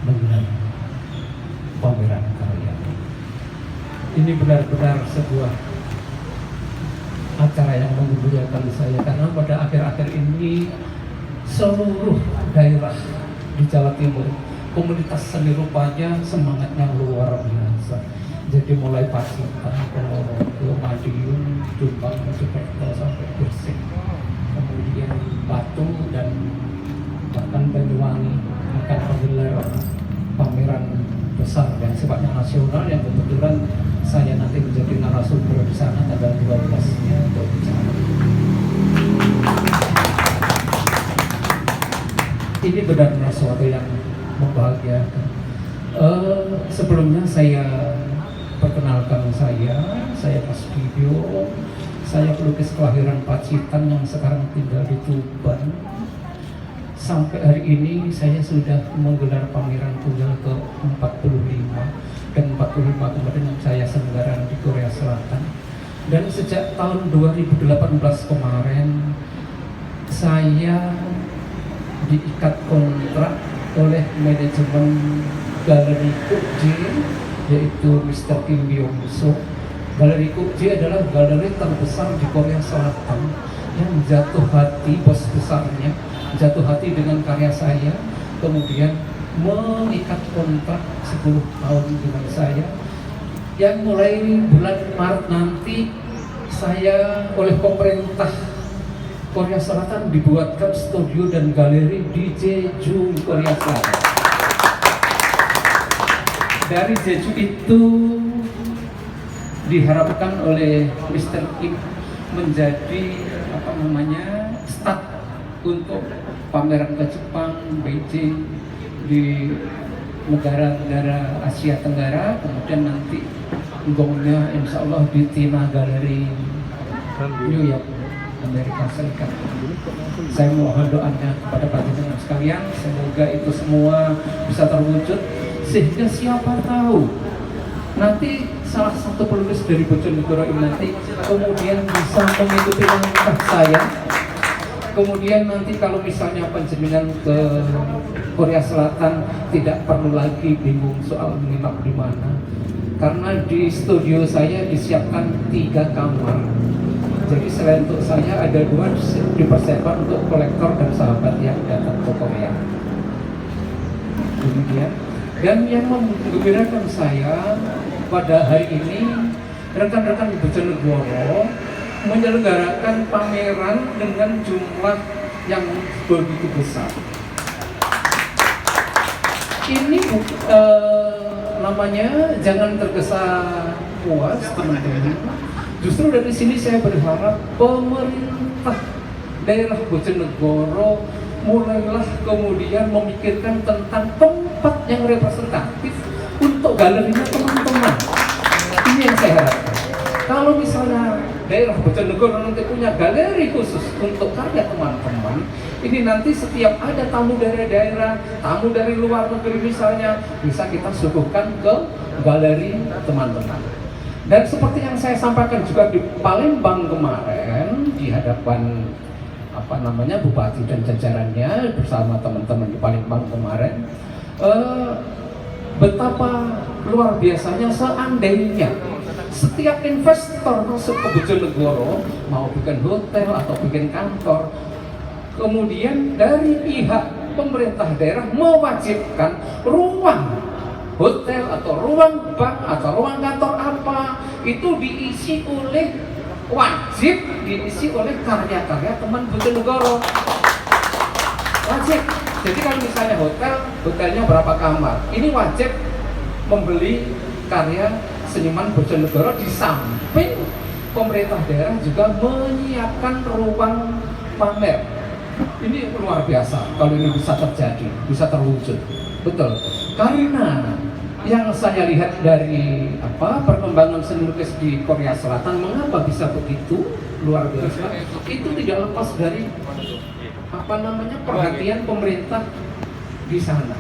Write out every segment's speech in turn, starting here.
dengan pameran karya. Ini benar-benar sebuah acara yang mengembirakan saya, karena pada akhir-akhir ini seluruh daerah di Jawa Timur komunitas seni rupanya semangatnya luar biasa. Jadi mulai Pacitan, Ponorogo, Madiun, Jombang, Mojokerto sampai Gresik, kemudian Batu dan bahkan Banyuwangi akan menggelar pameran besar yang sifatnya nasional, yang kebetulan saya nanti menjadi narasumber di sana tanggal 12-nya untuk bicara. Ini benar-benar sesuatu yang membahagiakan. Sebelumnya saya perkenalkan saya Mas Video, saya pelukis kelahiran Pacitan yang sekarang tinggal di Tuban. Sampai hari ini saya sudah menggelar pameran tunggal ke-45 dan 45 kemudian saya selenggarakan di Korea Selatan. Dan sejak tahun 2018 kemarin saya diikat kontrak oleh manajemen Galeri Kukji, yaitu Mr. Kim Byung Suk. Galeri Kukji adalah galeri terbesar di Korea Selatan yang jatuh hati, bos besarnya jatuh hati dengan karya saya, kemudian mengikat kontrak 10 tahun dengan saya, yang mulai bulan Maret nanti saya oleh pemerintah Korea Selatan dibuatkan studio dan galeri di Jeju, Korea Selatan. Dari Jeju itu diharapkan oleh Mr. Kim menjadi start untuk pameran ke Jepang, Beijing, di negara-negara Asia Tenggara, kemudian nanti gongnya insya Allah di Tina Gallery New York, Amerika Serikat. Saya mohon doanya kepada panjenengan sekalian, semoga itu semua bisa terwujud, sehingga siapa tahu nanti salah satu pelukis dari Bojonegoro ini nanti kemudian bisa mengikuti langkah saya. Kemudian nanti kalau misalnya panjenengan ke Korea Selatan tidak perlu lagi bingung soal menginap di mana, karena di studio saya disiapkan 3 kamar. Jadi selain untuk saya ada 2 dipersiapkan untuk kolektor dan sahabat yang datang ke Korea. Demikian. Dan yang menggembirakan saya pada hari ini, rekan-rekan Bojonegoro menyelenggarakan pameran dengan jumlah yang begitu besar. Ini namanya jangan tergesa puas, teman-teman. Justru dari sini saya berharap pemerintah daerah Bojonegoro mulailah kemudian memikirkan tentang tempat yang representatif untuk galerinya teman-teman. Ini yang saya harapkan. Kalau misalnya daerah Bojonegoro nanti punya galeri khusus untuk karya teman-teman, ini nanti setiap ada tamu dari daerah, tamu dari luar negeri misalnya, bisa kita suguhkan ke galeri teman-teman. Dan seperti yang saya sampaikan juga di Palembang kemarin, di hadapan Bupati dan jajarannya bersama teman-teman di Palembang kemarin, betapa luar biasanya seandainya setiap investor masuk ke Bojonegoro mau bikin hotel atau bikin kantor, kemudian dari pihak pemerintah daerah mewajibkan ruang hotel atau ruang bank atau ruang kantor apa itu diisi oleh karya-karya teman Bojonegoro. Wajib. Jadi kalau misalnya hotelnya berapa kamar, ini wajib membeli karya seniman Bojonegoro. Di samping pemerintah daerah juga menyiapkan ruang pamer. Ini luar biasa kalau ini bisa terjadi, bisa terwujud. Betul. Karena yang saya lihat dari perkembangan seni lukis di Korea Selatan, mengapa bisa begitu luar biasa? Itu tidak lepas dari perhatian pemerintah di sana.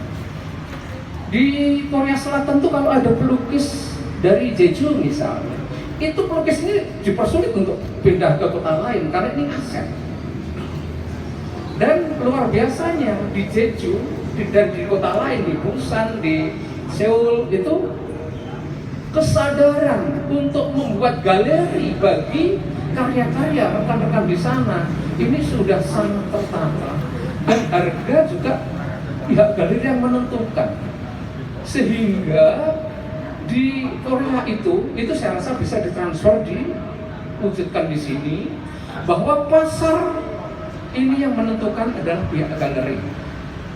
Di Korea Selatan tuh kalau ada pelukis dari Jeju misalnya, itu pelukis ini dipersulit untuk pindah ke kota lain karena ini aset. Dan luar biasanya di Jeju dan di kota lain, di Busan, di Seoul, itu kesadaran untuk membuat galeri bagi karya-karya rekan-rekan di sana ini sudah sangat tertata, dan harga juga pihak galeri yang menentukan, sehingga di Korea itu saya rasa bisa ditransfer, diwujudkan di sini, bahwa pasar ini yang menentukan adalah pihak galeri.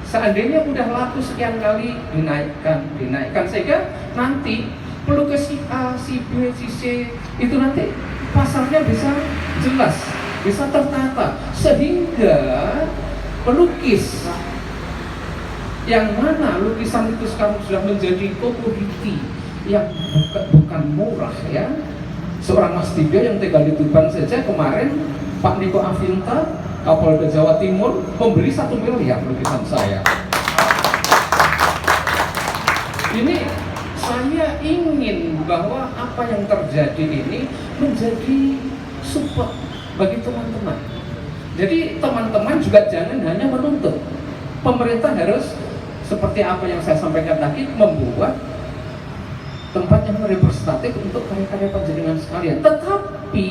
Seandainya udah laku sekian kali, dinaikkan, sehingga nanti pelukis si A, si B, si C itu nanti pasarnya bisa jelas, bisa tertata, sehingga pelukis yang mana lukisan itu sekarang sudah menjadi komoditi yang bukan murah ya. Seorang Mas Tiga yang tinggal di Tuban saja kemarin, Pak Niko Avinta, Kapolda Jawa Timur, memberi 1 miliar lukisan saya. Ini saya ingin bahwa apa yang terjadi ini menjadi support bagi teman-teman. Jadi teman-teman juga jangan hanya menuntut. Pemerintah harus seperti apa yang saya sampaikan tadi, membuat tempat yang representatif untuk karya-karya panjenengan sekalian. Tetapi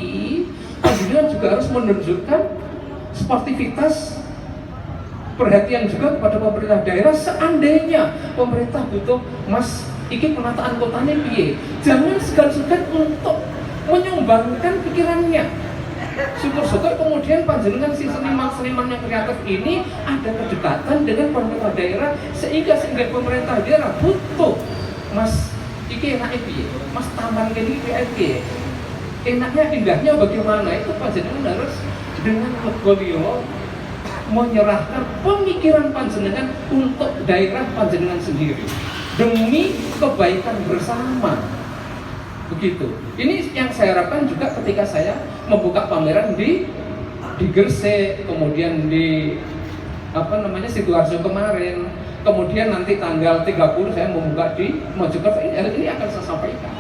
panjenengan juga harus menunjukkan sportivitas, perhatian juga kepada pemerintah daerah. Seandainya pemerintah butuh, Mas, iki penataan kotanya piye, jangan segan-segan untuk menyumbangkan pikirannya. Syukur-syukur kemudian panjenengan si seniman-seniman yang kreatif ini ada kedekatan dengan pemerintah daerah, sehingga pemerintah daerah butuh, Mas, iki enaknya piye, Mas, taman ini piye, enaknya, indahnya bagaimana, itu panjenengan harus dengan legowo menyerahkan pemikiran panjenengan untuk daerah panjenengan sendiri demi kebaikan bersama. Begitu. Ini yang saya harapkan juga ketika saya membuka pameran di Gresik, kemudian di Sidoarjo kemarin, kemudian nanti tanggal 30 saya membuka di Mojokerto. Ini akan saya sampaikan.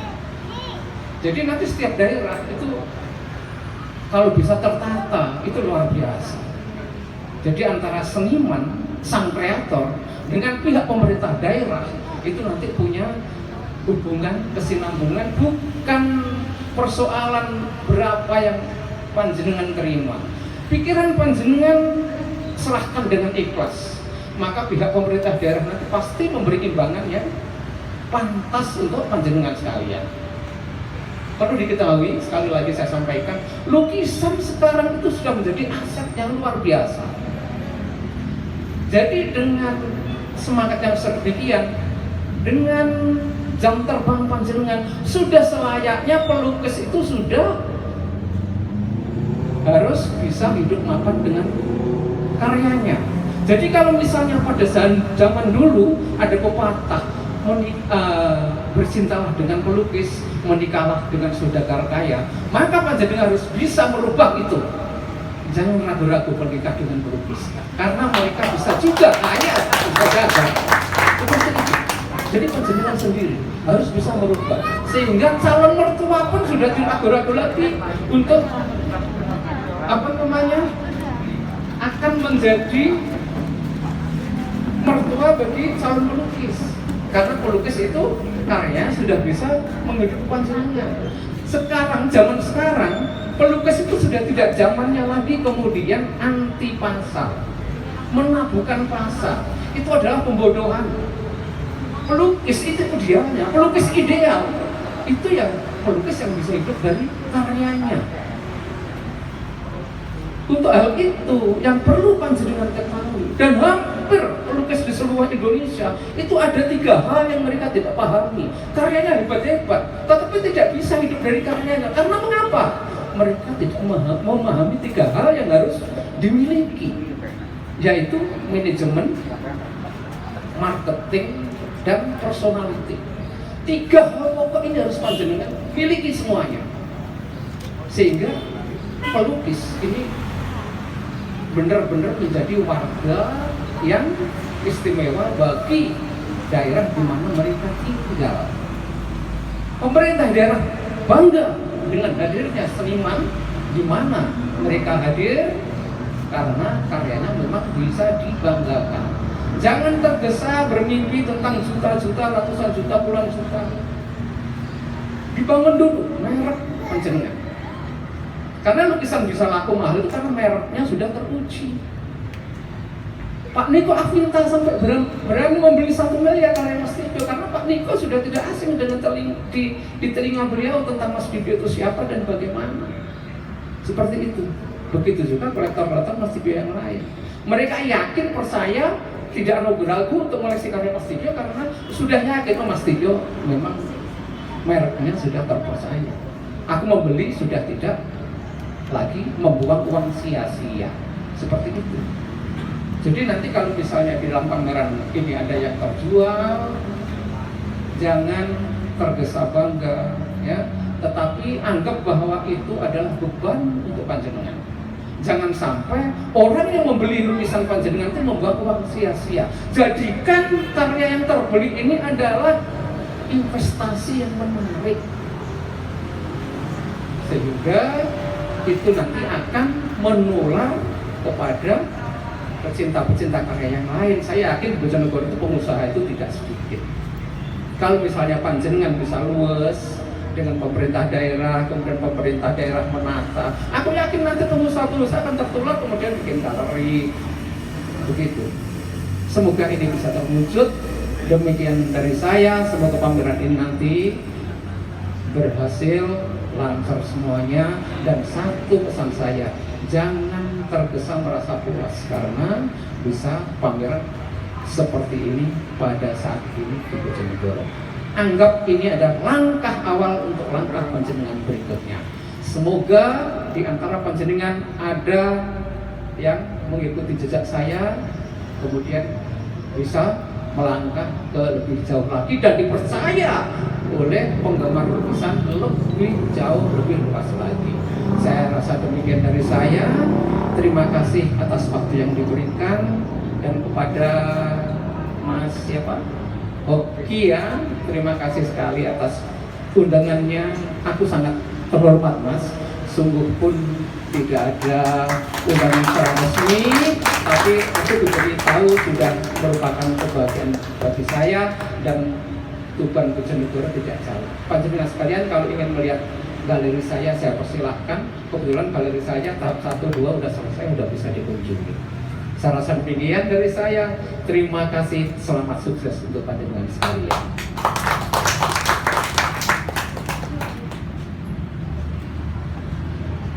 Jadi nanti setiap daerah itu kalau bisa tertata itu luar biasa. Jadi antara seniman, sang kreator dengan pihak pemerintah daerah itu nanti punya hubungan, kesinambungan, bukan persoalan berapa yang panjenengan terima. Pikiran panjenengan serahkan dengan ikhlas, maka pihak pemerintah daerah nanti pasti memberi imbangan yang pantas untuk panjenengan sekalian. Perlu diketahui, sekali lagi saya sampaikan, lukisan sekarang itu sudah menjadi aset yang luar biasa. Jadi dengan semangat yang sedemikian, dengan jam terbang panjenengan, sudah selayaknya pelukis itu sudah harus bisa hidup makan dengan karyanya. Jadi kalau misalnya pada zaman dulu ada pepatah, bercintalah dengan pelukis, menikahlah dengan saudagar kaya, maka panjenengan harus bisa merubah itu. Jangan ragu-ragu menikah dengan pelukis, karena mereka bisa juga kaya saudagar. Jadi panjenengan sendiri harus bisa merubah, sehingga calon mertua pun sudah tidak ragu-ragu lagi untuk akan menjadi mertua bagi calon pelukis, karena pelukis itu karya sudah bisa menghidupi panjenengan. Zaman sekarang pelukis itu sudah tidak zamannya lagi kemudian anti pasar, menabuhkan pasar. Itu adalah pembodohan. Pelukis itu idealnya, pelukis ideal itu yang pelukis yang bisa hidup dari karyanya. Untuk hal itu yang perlu panjenengan ketahui, dan hampir pelukis di seluruh Indonesia itu ada 3 hal yang mereka tidak pahami. Karyanya hebat-hebat, tetapi tidak bisa hidup dari karyanya. Karena mengapa? Mereka tidak memahami 3 hal yang harus dimiliki, yaitu manajemen, marketing, dan personality. 3 hal pokok ini harus panjenengan miliki semuanya, sehingga pelukis ini benar-benar menjadi warga yang istimewa bagi daerah di mana mereka tinggal. Pemerintah daerah bangga dengan hadirnya seniman di mana mereka hadir karena karyanya memang bisa dibanggakan. Jangan tergesa bermimpi tentang juta-juta, ratusan juta, puluhan juta. Dibangun dulu merek panjenengan. Karena lukisan bisa laku mahal itu karena mereknya sudah teruji. Pak Niko Afinta sampai berani membeli 1 miliar karya Mas Dibyo karena Pak Niko sudah tidak asing dengan di telinga beliau tentang Mas Dibyo itu siapa dan bagaimana. Seperti itu. Begitu juga kolektor-kolektor Mas Dibyo yang lain. Mereka yakin, percaya, tidak ragu-ragu untuk mengoleksi karya Mas Dibyo karena sudah yakin Mas Dibyo memang mereknya sudah terpercaya. Aku membeli sudah tidak lagi membuang uang sia-sia. Seperti itu. Jadi nanti kalau misalnya di dalam pameran ini ada yang terjual, jangan tergesa bangga, ya. Tetapi anggap bahwa itu adalah beban untuk panjenengan. Jangan sampai orang yang membeli lukisan panjenengan itu membuang uang sia-sia. Jadikan karya yang terbeli ini adalah investasi yang menarik, sehingga itu nanti akan menular kepada pecinta-pecinta karya yang lain. Saya yakin di Bojonegoro itu pengusaha itu tidak sedikit. Kalau misalnya panjenengan bisa luwes dengan pemerintah daerah, kemudian pemerintah daerah menata, aku yakin nanti pengusaha-pengusaha akan tertular kemudian bikin galeri. Begitu. Semoga ini bisa terwujud. Demikian dari saya. Semoga pameran ini nanti berhasil, lancar semuanya. Dan satu pesan saya, jangan tergesa merasa puas karena bisa pameran seperti ini pada saat ini di Bojonegoro. Anggap ini adalah langkah awal untuk langkah panjenengan berikutnya. Semoga di antara panjenengan ada yang mengikuti jejak saya, kemudian bisa melangkah ke lebih jauh lagi dan dipercaya oleh penggemar lukisan lebih jauh, lebih luas lagi. Saya rasa demikian dari saya. Terima kasih atas waktu yang diberikan, dan kepada Mas siapa? Hoki ya, terima kasih sekali atas undangannya. Aku sangat terhormat Mas. Sungguh pun tidak ada undangan secara resmi, tapi aku diberitahu sudah merupakan kebahagiaan bagi saya, dan Tuban Bojonegoro tidak jauh. Panjenengan sekalian kalau ingin melihat galeri saya persilahkan. Kebetulan galeri saya tahap 1, 2 udah selesai, udah bisa dikunjungi. Saya rasa demikian dari saya. Terima kasih, selamat sukses untuk panjenengan sekalian.